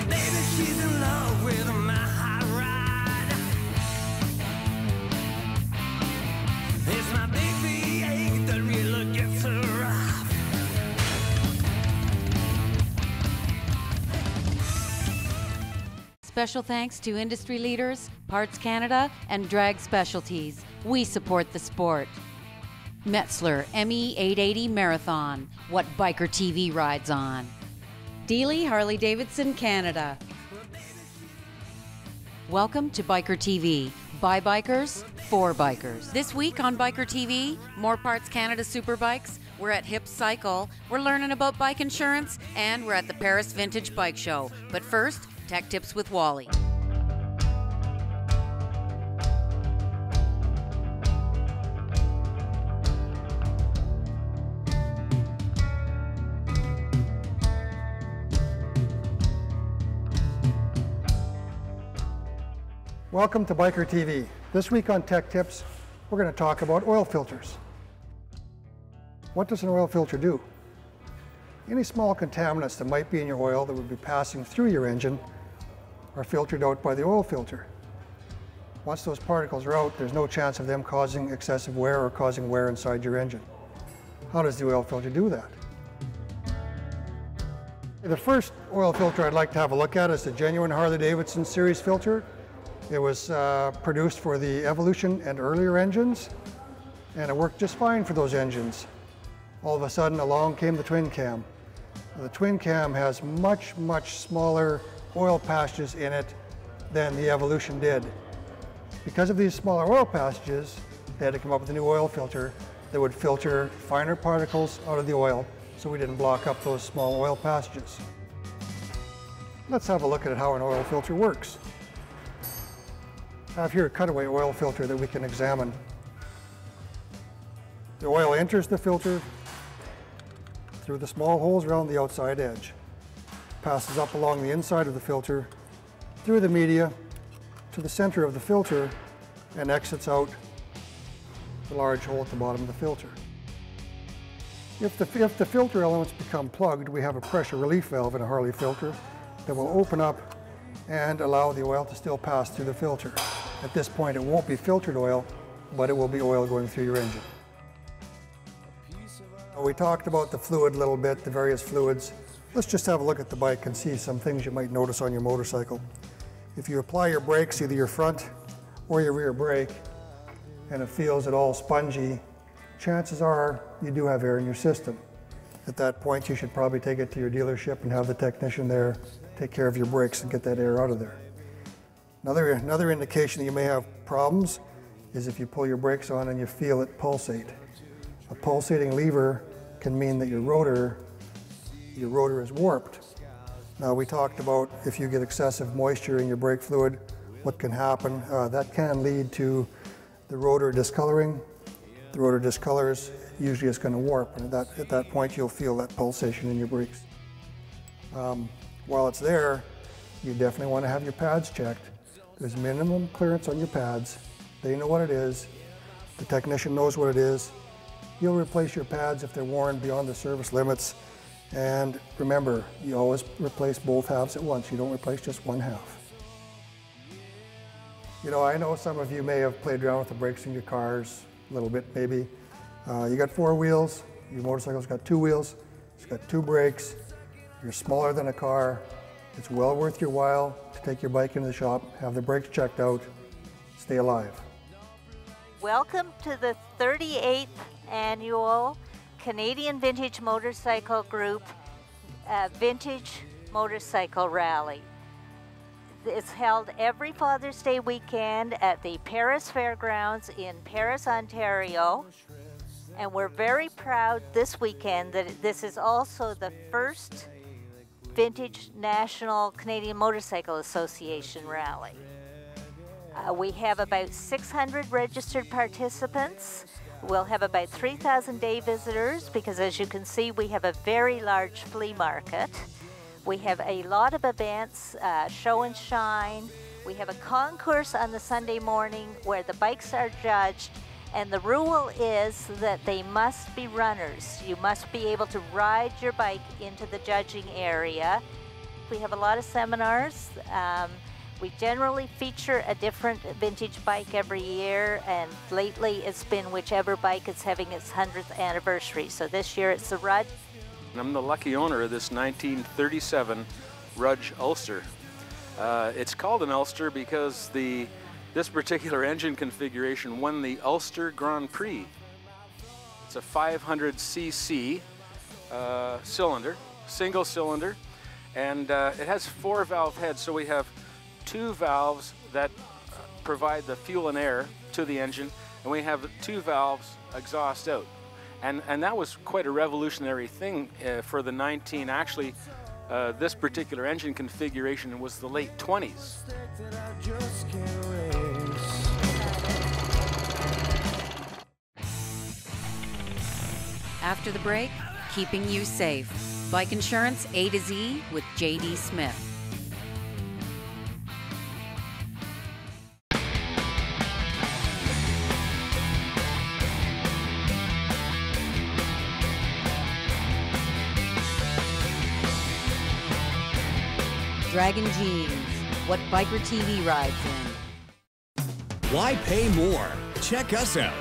baby, she's in love with my hot rod. It's my big V8 that really gets her off. Special thanks to industry leaders, Parts Canada, and Drag Specialties. We support the sport. Metzler ME880 Marathon, what Bikertv rides on. Dealey Harley-Davidson Canada. Welcome to Bikertv. By bikers, for bikers. This week on Bikertv, more Parts Canada Superbikes. We're at Hip Cycle. We're learning about bike insurance, and we're at the Paris Vintage Bike Show. But first, Tech Tips with Wally. Welcome to Bikertv. This week on Tech Tips, we're going to talk about oil filters. What does an oil filter do? Any small contaminants that might be in your oil that would be passing through your engine are filtered out by the oil filter. Once those particles are out, there's no chance of them causing excessive wear or causing wear inside your engine. How does the oil filter do that? The first oil filter I'd like to have a look at is the genuine Harley-Davidson series filter. It was produced for the Evolution and earlier engines, and it worked just fine for those engines. All of a sudden, along came the twin cam. The twin cam has much smaller oil passages in it than the Evolution did. Because of these smaller oil passages, they had to come up with a new oil filter that would filter finer particles out of the oil so we didn't block up those small oil passages. Let's have a look at how an oil filter works. I have here a cutaway oil filter that we can examine. The oil enters the filter through the small holes around the outside edge, passes up along the inside of the filter, through the media, to the center of the filter, and exits out the large hole at the bottom of the filter. If the filter elements become plugged, we have a pressure relief valve in a Harley filter that will open up and allow the oil to still pass through the filter. At this point, it won't be filtered oil, but it will be oil going through your engine. We talked about the fluid a little bit, the various fluids. Let's just have a look at the bike and see some things you might notice on your motorcycle. If you apply your brakes, either your front or your rear brake, and it feels at all spongy, chances are you do have air in your system. At that point, you should probably take it to your dealership and have the technician there take care of your brakes and get that air out of there. Another indication that you may have problems is if you pull your brakes on and you feel it pulsate. A pulsating lever can mean that your rotor is warped. Now, we talked about if you get excessive moisture in your brake fluid, what can happen. That can lead to the rotor discoloring. The rotor discolors, usually it's going to warp, and at that point you'll feel that pulsation in your brakes. While it's there, you definitely want to have your pads checked. There's minimum clearance on your pads. They know what it is. The technician knows what it is. You'll replace your pads if they're worn beyond the service limits. And remember, you always replace both halves at once. You don't replace just one half. You know, I know some of you may have played around with the brakes in your cars a little bit, maybe. You got 4 wheels. Your motorcycle's got 2 wheels. It's got 2 brakes. You're smaller than a car. It's well worth your while to take your bike into the shop, have the brakes checked out, stay alive. Welcome to the 38th annual Canadian Vintage Motorcycle Group Vintage Motorcycle Rally. It's held every Father's Day weekend at the Paris Fairgrounds in Paris, Ontario. And we're very proud this weekend that this is also the first Vintage National Canadian Motorcycle Association Rally. We have about 600 registered participants. We'll have about 3,000 day visitors because, as you can see, we have a very large flea market. We have a lot of events, show and shine. We have a concourse on the Sunday morning where the bikes are judged, and the rule is that they must be runners. You must be able to ride your bike into the judging area. We have a lot of seminars. We generally feature a different vintage bike every year, and lately it's been whichever bike is having its 100th anniversary. So this year it's the Rudge. I'm the lucky owner of this 1937 Rudge Ulster. It's called an Ulster because this particular engine configuration won the Ulster Grand Prix. It's a 500cc cylinder, single cylinder, and it has 4 valve heads, so we have 2 valves that provide the fuel and air to the engine, and we have 2 valves exhaust out. And that was quite a revolutionary thing for the this particular engine configuration was the late 20s. After the break, keeping you safe. Bike insurance A to Z with J.D. Smith. Dragon Jeans, what Bikertv rides in. Why pay more? Check us out.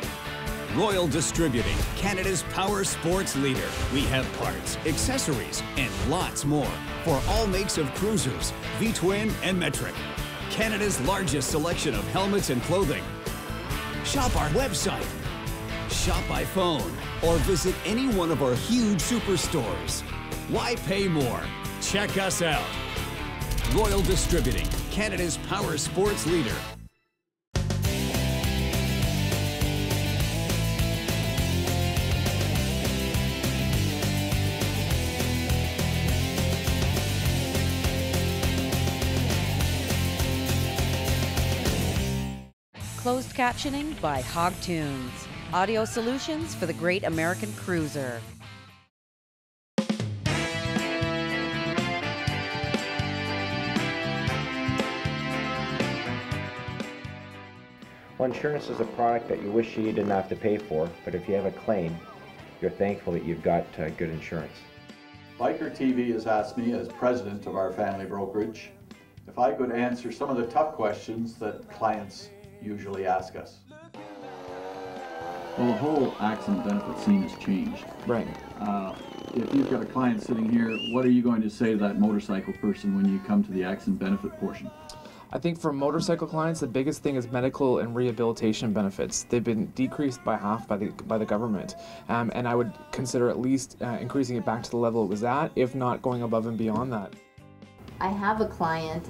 Royal Distributing, Canada's power sports leader. We have parts, accessories, and lots more for all makes of cruisers, V-twin and metric. Canada's largest selection of helmets and clothing. Shop our website, shop by phone, or visit any one of our huge superstores. Why pay more? Check us out. Royal Distributing, Canada's power sports leader. Closed captioning by Hog Tunes. Audio solutions for the great American cruiser. Well, insurance is a product that you wish you didn't have to pay for, but if you have a claim, you're thankful that you've got good insurance. Bikertv has asked me, as president of our family brokerage, if I could answer some of the tough questions that clients usually ask us. Well, the whole accident benefit scene has changed. Right. If you've got a client sitting here, what are you going to say to that motorcycle person when you come to the accident benefit portion? I think for motorcycle clients, the biggest thing is medical and rehabilitation benefits. They've been decreased by half by the government, and I would consider at least increasing it back to the level it was at, if not going above and beyond that. I have a client,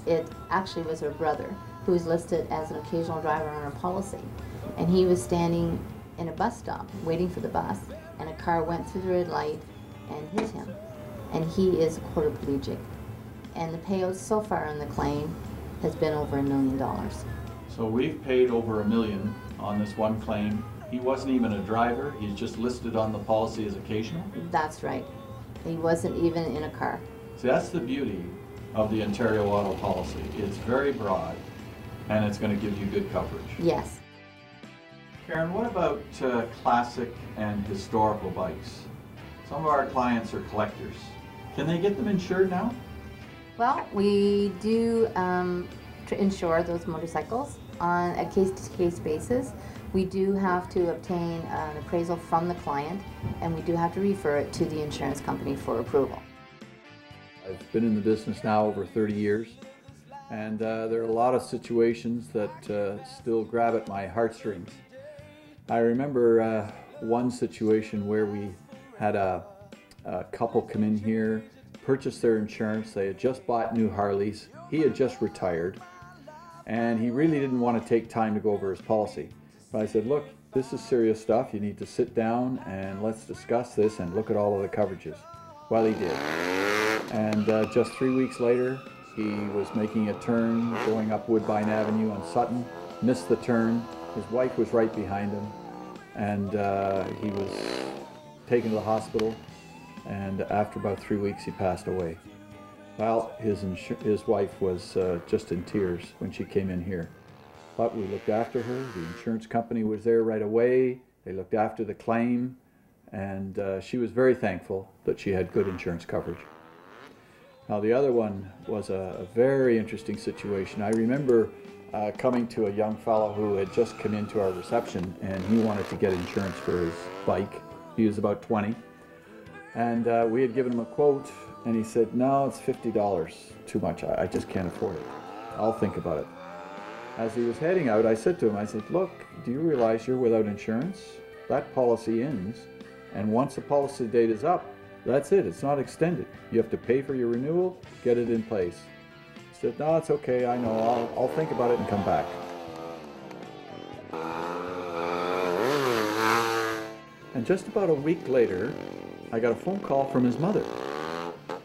it actually was her brother, who was listed as an occasional driver on our policy, and he was standing in a bus stop waiting for the bus, and a car went through the red light and hit him, and he is quadriplegic. And the payout so far on the claim has been over $1 million. So we've paid over $1 million on this one claim. He wasn't even a driver, he's just listed on the policy as occasional? That's right. He wasn't even in a car. See, that's the beauty of the Ontario Auto Policy. It's very broad, and it's going to give you good coverage. Yes. Karen, what about classic and historical bikes? Some of our clients are collectors. Can they get them insured now? Well, we do insure those motorcycles on a case-to-case basis. We do have to obtain an appraisal from the client, and we do have to refer it to the insurance company for approval. I've been in the business now over 30 years, and there are a lot of situations that still grab at my heartstrings. I remember one situation where we had a couple come in here, purchased their insurance. They had just bought new Harleys. He had just retired, and he really didn't want to take time to go over his policy. But I said, look, this is serious stuff. You need to sit down and let's discuss this and look at all of the coverages. Well, he did. And just 3 weeks later, he was making a turn going up Woodbine Avenue on Sutton, missed the turn. His wife was right behind him, and he was taken to the hospital. And after about 3 weeks, he passed away. Well, his wife was just in tears when she came in here. But we looked after her. The insurance company was there right away. They looked after the claim, and she was very thankful that she had good insurance coverage. Now the other one was a very interesting situation. I remember coming to a young fellow who had just come into our reception, and he wanted to get insurance for his bike. He was about 20, and we had given him a quote, and he said, no, it's $50, too much, I just can't afford it. I'll think about it. As he was heading out, I said to him, I said, look, do you realize you're without insurance? That policy ends, and once the policy date is up, that's it, it's not extended. You have to pay for your renewal, get it in place. He said, no, it's okay, I know, I'll think about it and come back. And just about a week later, I got a phone call from his mother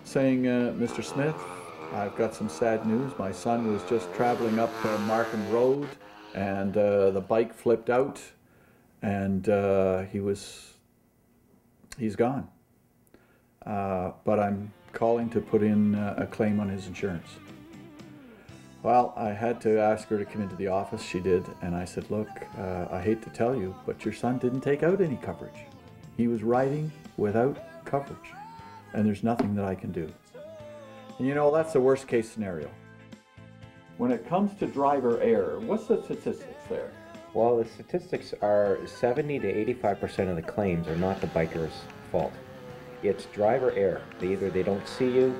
saying, Mr. Smith, I've got some sad news. My son was just traveling up Markham Road, and the bike flipped out, and he's gone. But I'm calling to put in a claim on his insurance. Well, I had to ask her to come into the office. She did, and I said, look, I hate to tell you, but your son didn't take out any coverage. He was riding without coverage, and there's nothing that I can do. And you know, that's the worst case scenario. When it comes to driver error, what's the statistics there? Well, the statistics are 70 to 85% of the claims are not the biker's fault. It's driver error. Either they don't see you,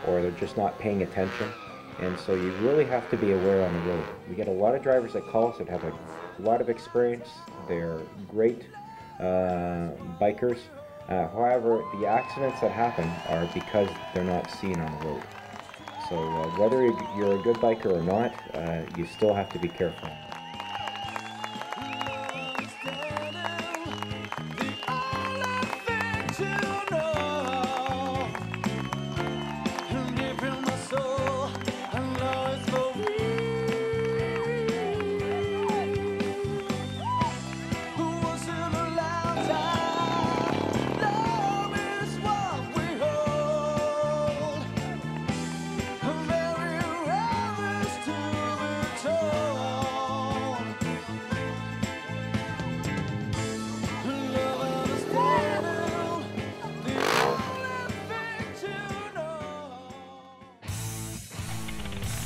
or they're just not paying attention. And so you really have to be aware on the road. We get a lot of drivers that call us that have a lot of experience. They're great bikers. However, the accidents that happen are because they're not seen on the road. So whether you're a good biker or not, you still have to be careful.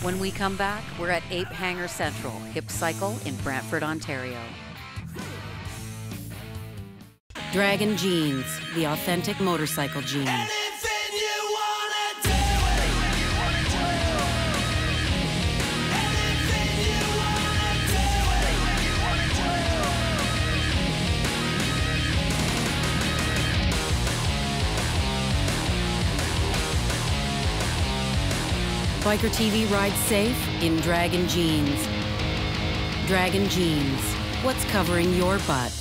When we come back, we're at Ape-hanger Central, Hip Cycle in Brantford, Ontario. Dragon Jeans, the authentic motorcycle jeans. Bikertv rides safe in Dragon Jeans. Dragon Jeans, what's covering your butt?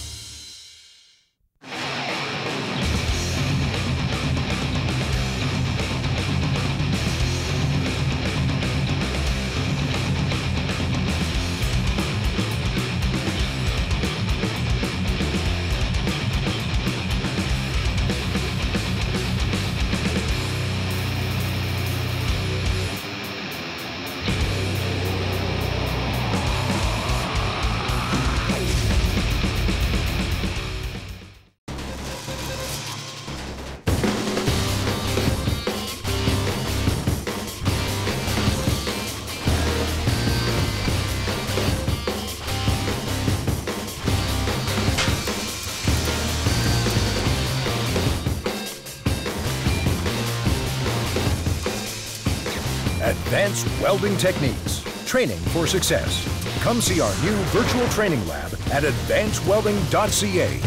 Advanced welding techniques, training for success. Come see our new virtual training lab at advancedwelding.ca.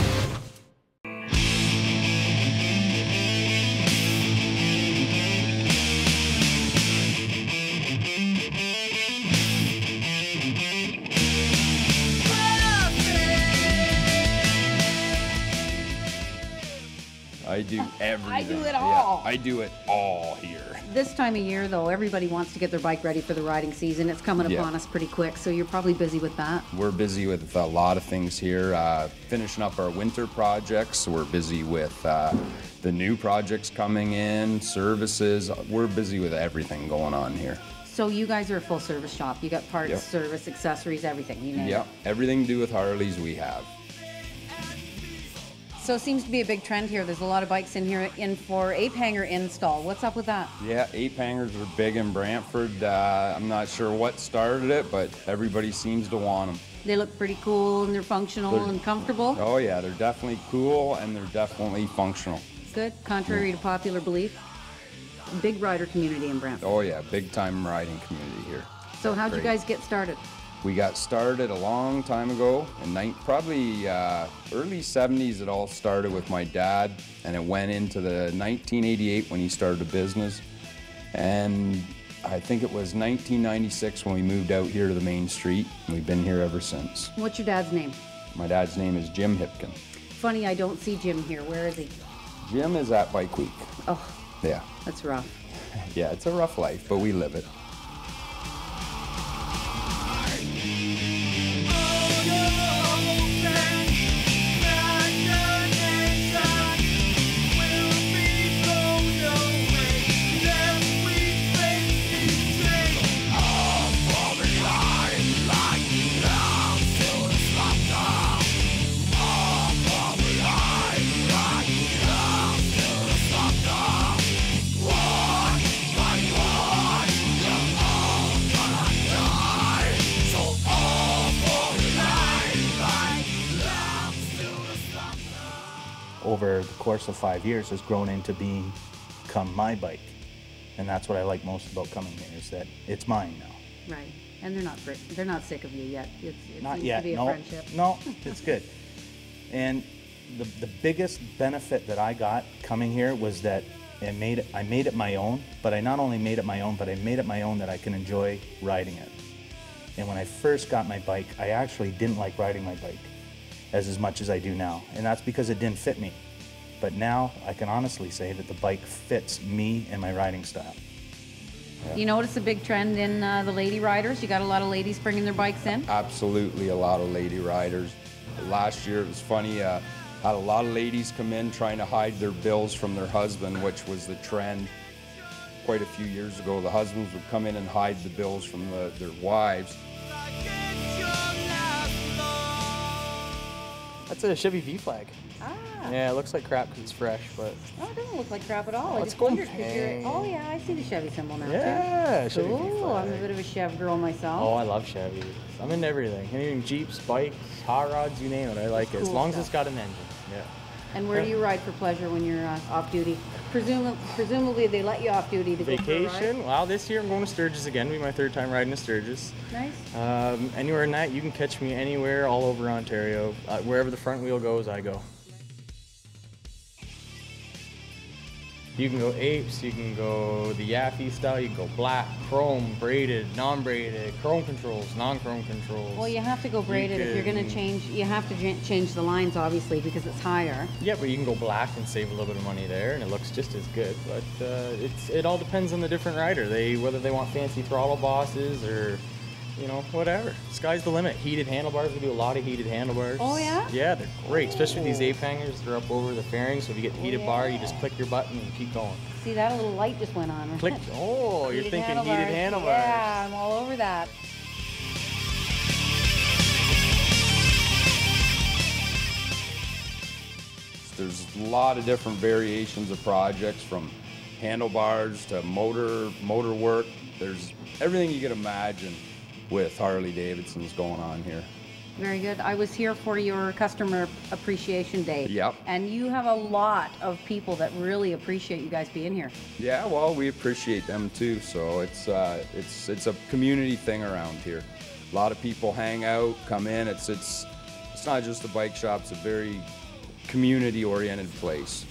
I do everything. I do it all. Yeah, I do it all here. This time of year, though, everybody wants to get their bike ready for the riding season. It's coming upon us pretty quick, so you're probably busy with that. We're busy with a lot of things here, finishing up our winter projects. We're busy with the new projects coming in, services. We're busy with everything going on here. So you guys are a full service shop. You got parts, service, accessories, everything. You name it. Everything to do with Harleys we have. So it seems to be a big trend here. There's a lot of bikes in here in for Ape-hanger install. What's up with that? Yeah, Ape-hangers are big in Brantford. I'm not sure what started it, but everybody seems to want them. They look pretty cool and they're functional and comfortable. Oh yeah, they're definitely cool and they're definitely functional. Good, contrary to popular belief. Big rider community in Brantford. Oh yeah, big time riding community here. So how'd you guys get started? We got started a long time ago, in probably early 70s. It all started with my dad, and it went into the 1988 when he started a business. And I think it was 1996 when we moved out here to the main street, and we've been here ever since. What's your dad's name? My dad's name is Jim Hipkin. Funny, I don't see Jim here. Where is he? Jim is at Bike Week. Oh, yeah. That's rough. Yeah, it's a rough life, but we live it. Over the course of 5 years has grown into become my bike. And that's what I like most about coming here, is that it's mine now. Right. And they're not sick of you yet. It Not seems yet. to be a friendship. No, it's good. And the biggest benefit that I got coming here was that I made it my own, but I not only made it my own, but I made it my own that I can enjoy riding it. And when I first got my bike, I actually didn't like riding my bike as much as I do now. And that's because it didn't fit me. But now I can honestly say that the bike fits me and my riding style. Yeah. You notice a big trend in the lady riders? You got a lot of ladies bringing their bikes in? Absolutely, a lot of lady riders. Last year it was funny, had a lot of ladies come in trying to hide their bills from their husband, which was the trend quite a few years ago. The husbands would come in and hide the bills from their wives. That's a Chevy V-Flag. Ah. Yeah, it looks like crap because it's fresh, but... Oh, it doesn't look like crap at all. I Let's just go wondered 'cause pink. oh yeah, I see the Chevy symbol now Yeah, too. Chevy Cool. V-Flag. I'm a bit of a Chev girl myself. Oh, I love Chevys. I'm into everything. Anything Jeeps, bikes, hot rods, you name it. I like it. As cool long stuff. as it's got an engine. Yeah. And where do you ride for pleasure when you're off duty? Presumably they let you off duty to go for a ride? Vacation? Well, this year I'm going to Sturgis again. It'll be my third time riding to Sturgis. Nice. Anywhere in that, you can catch me anywhere all over Ontario. Wherever the front wheel goes, I go. You can go apes, you can go the Yaffe style, you can go black, chrome, braided, non-braided, chrome controls, non-chrome controls. Well, you have to go braided if you're going to change. You have to change the lines, obviously, because it's higher. Yeah, but you can go black and save a little bit of money there, and it looks just as good. But it all depends on the different rider. Whether they want fancy throttle bosses or, you know, whatever. Sky's the limit. Heated handlebars, we do a lot of heated handlebars. Oh yeah? Yeah, they're great, especially with these Ape-hangers. They're up over the fairings, so if you get the heated bar, you just click your button and keep going. See, that little light just went on. Click. Oh, you're thinking heated handlebars. Yeah, I'm all over that. There's a lot of different variations of projects, from handlebars to motor work. There's everything you can imagine with Harley-Davidson's going on here. Very good. I was here for your Customer Appreciation Day. Yep. And you have a lot of people that really appreciate you guys being here. Yeah, well, we appreciate them too. So it's a community thing around here. A lot of people hang out, come in. It's not just a bike shop. It's a very community-oriented place.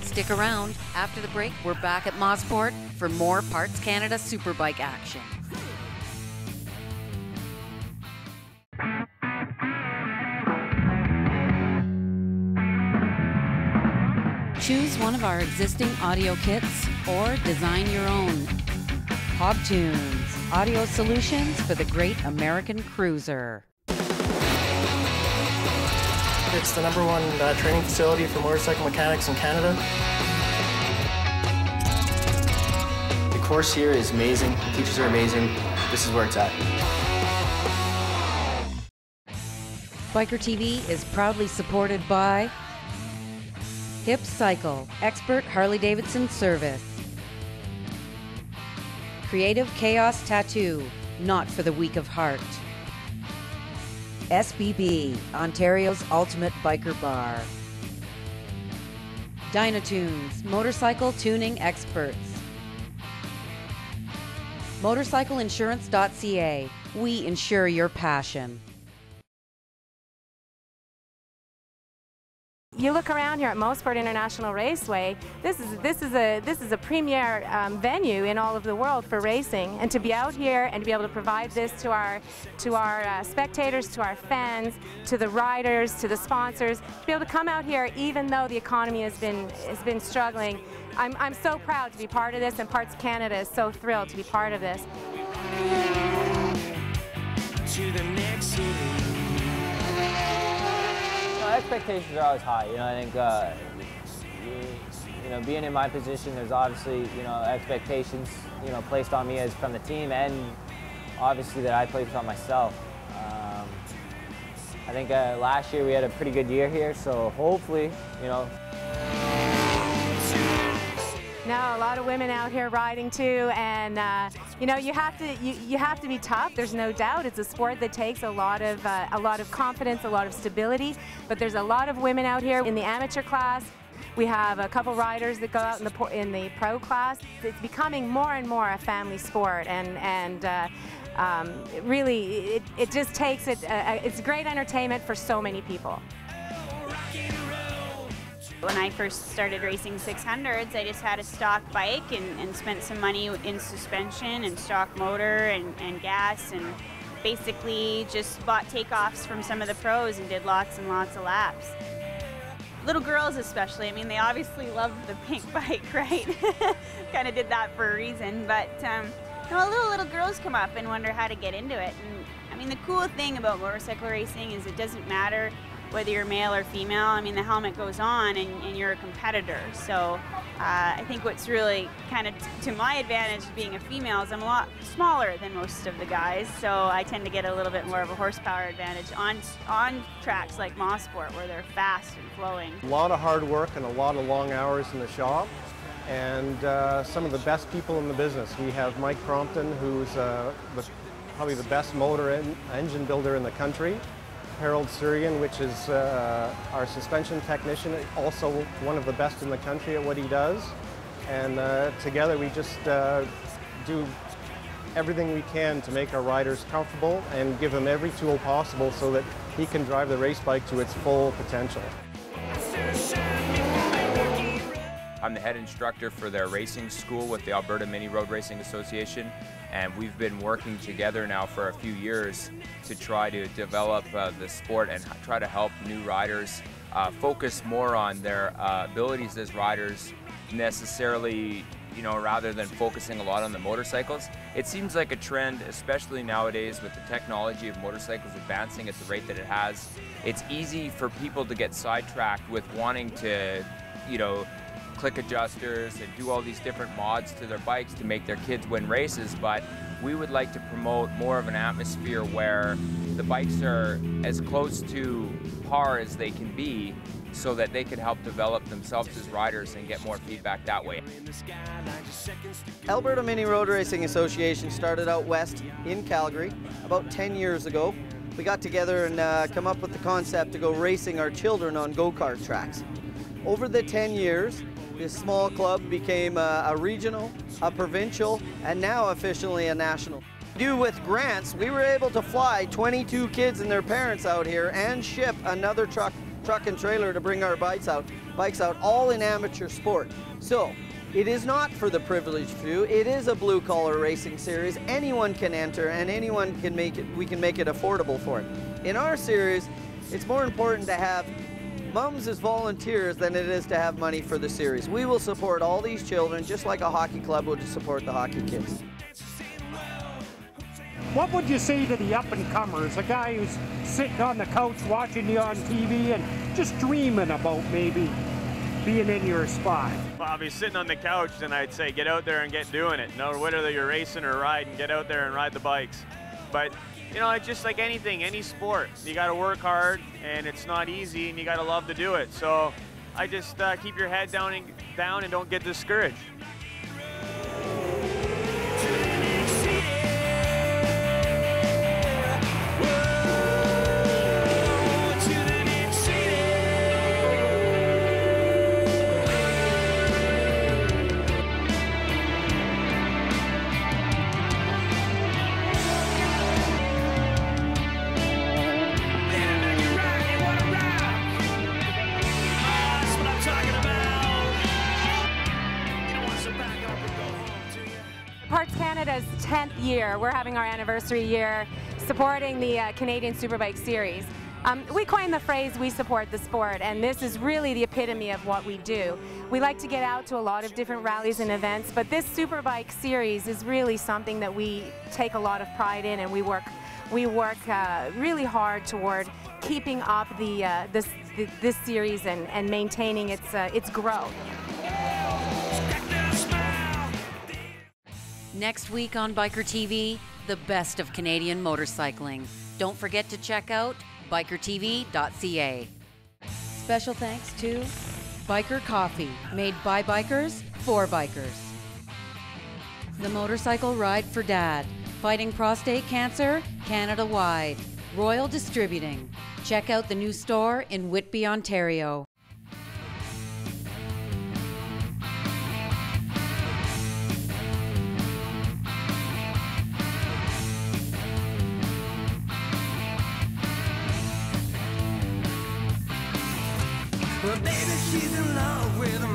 Stick around. After the break, we're back at Mosport for more Parts Canada Superbike action. Choose one of our existing audio kits or design your own. Hobtunes, audio solutions for the great American cruiser. It's the #1 training facility for motorcycle mechanics in Canada. The course here is amazing. The teachers are amazing. This is where it's at. Biker TV is proudly supported by Hip Cycle, expert Harley-Davidson service. Creative Chaos Tattoo, not for the weak of heart. SBB, Ontario's ultimate biker bar. Dynatunes, motorcycle tuning experts. Motorcycleinsurance.ca, we insure your passion. You look around here at Mosport International Raceway. This is a premier venue in all of the world for racing, and to be out here and to be able to provide this to our spectators, to our fans, to the riders, to the sponsors, to be able to come out here even though the economy has been struggling. I'm so proud to be part of this, and Parts Canada is so thrilled to be part of this. To the next city. Expectations are always high. I think being in my position, there's obviously expectations placed on me as from the team, and obviously that I placed on myself. I think last year we had a pretty good year here, so hopefully No, a lot of women out here riding too, and you have to be tough. There's no doubt. It's a sport that takes a lot of confidence, a lot of stability. But there's a lot of women out here in the amateur class. We have a couple riders that go out in the pro class. It's becoming more and more a family sport, and really it just takes it. It's great entertainment for so many people. When I first started racing 600s, I just had a stock bike and spent some money in suspension and stock motor and gas, and basically just bought takeoffs from some of the pros and did lots and lots of laps. Little girls especially, I mean, they obviously love the pink bike, right? Kind of did that for a reason, but little girls come up and wonder how to get into it. And I mean, the cool thing about motorcycle racing is it doesn't matter whether you're male or female. I mean, the helmet goes on and you're a competitor. So I think what's really kind of to my advantage being a female is I'm a lot smaller than most of the guys, so I tend to get a little bit more of a horsepower advantage on tracks like Mosport where they're fast and flowing. A lot of hard work and a lot of long hours in the shop, and some of the best people in the business. We have Mike Crompton, who's probably the best motor engine builder in the country. Harold Surian, which is our suspension technician, also one of the best in the country at what he does. And together we just do everything we can to make our riders comfortable and give them every tool possible so that he can drive the race bike to its full potential. I'm the head instructor for their racing school with the Alberta Mini Road Racing Association, and we've been working together now for a few years to try to develop the sport and try to help new riders focus more on their abilities as riders necessarily, rather than focusing a lot on the motorcycles. It seems like a trend, especially nowadays with the technology of motorcycles advancing at the rate that it has. It's easy for people to get sidetracked with wanting to, click adjusters and do all these different mods to their bikes to make their kids win races, but we would like to promote more of an atmosphere where the bikes are as close to par as they can be so that they can help develop themselves as riders and get more feedback that way. Alberta Mini Road Racing Association started out west in Calgary about 10 years ago. We got together and come up with the concept to go racing our children on go-kart tracks. Over the 10 years, this small club became a regional, a provincial, and now officially a national. Due with grants, we were able to fly 22 kids and their parents out here and ship another truck and trailer to bring our bikes out, all in amateur sport. So, it is not for the privileged few. It is a blue-collar racing series. Anyone can enter and anyone can make it. We can make it affordable for it. In our series, it's more important to have mums as volunteers than it is to have money for the series. We will support all these children just like a hockey club would support the hockey kids. What would you say to the up-and-comers, a guy who's sitting on the couch watching you on TV and just dreaming about maybe being in your spot? Well, I'll be sitting on the couch and I'd say get out there and get doing it. No, whether you're racing or riding, get out there and ride the bikes. But you know, it's just like anything, any sport. You got to work hard, and it's not easy, and you got to love to do it. So I just keep your head down and don't get discouraged. Parts Canada's 10th year. We're having our anniversary year supporting the Canadian Superbike Series. We coined the phrase, we support the sport, and this is really the epitome of what we do. We like to get out to a lot of different rallies and events, but this Superbike Series is really something that we take a lot of pride in, and we work really hard toward keeping up this series and maintaining its growth. Next week on Biker TV, the best of Canadian motorcycling. Don't forget to check out Bikertv.ca. Special thanks to Biker Coffee, made by bikers for bikers. The Motorcycle Ride for Dad, fighting prostate cancer Canada-wide. Royal Distributing. Check out the new store in Whitby, Ontario. Well, baby, she's in love with a